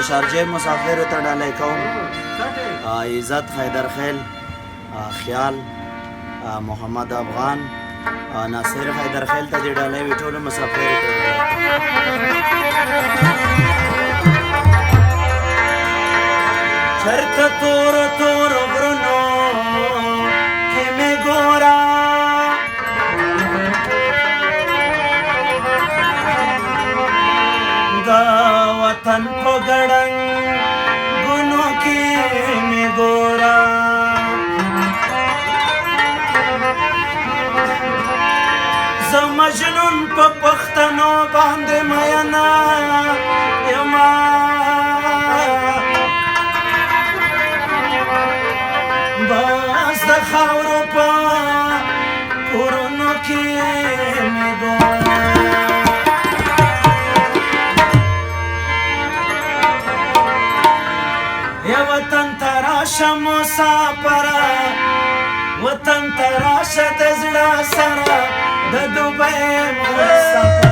شارجه مسافر ته ډالۍ کوم عزت حیدرخیل خیال محمد افغان ناصر حیدرخیل ته دې ډالۍ وي ټولو مسافرو ته چرته تور تور غرونو کې مې ګورا دا وطن په ګړنګونو کې مې ګورا زه مجنون په پښتنو باندې مینا یما بس د خاورو په کورونو کې مې ګورا یا وطن ته راشه مسافره وطن ته راشه د زړه سره د دوبۍ مسافره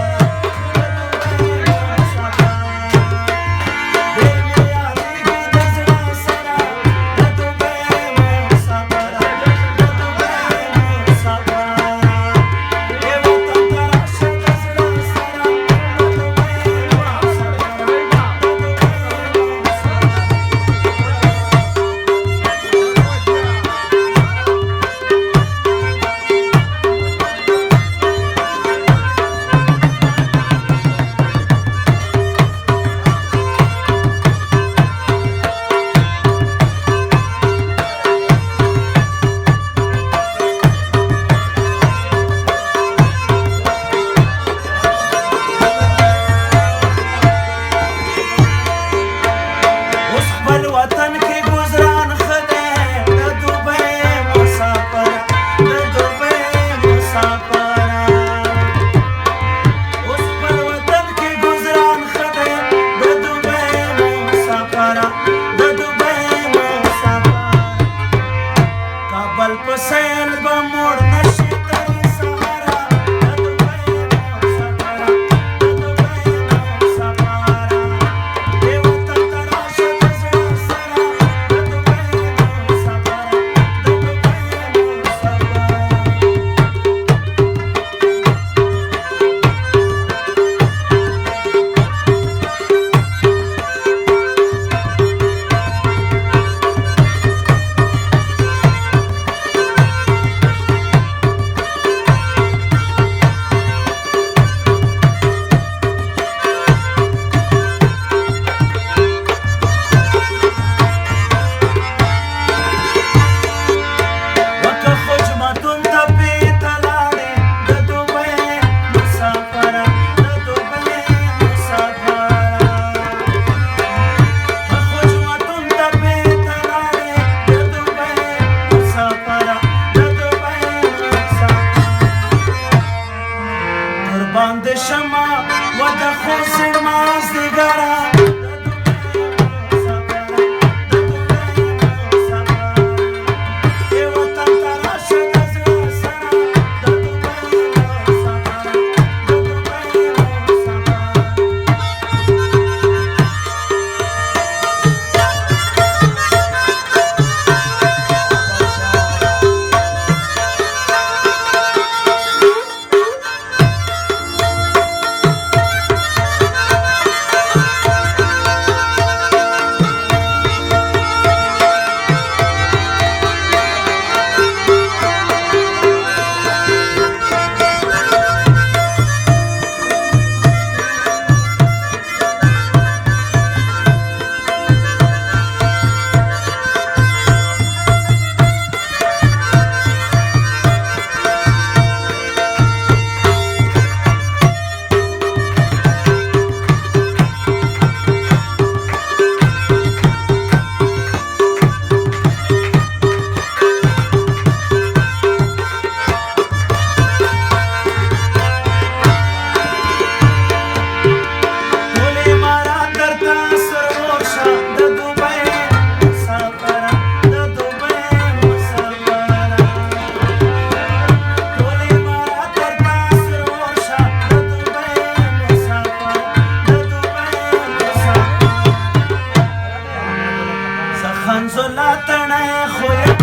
زلا تړای خو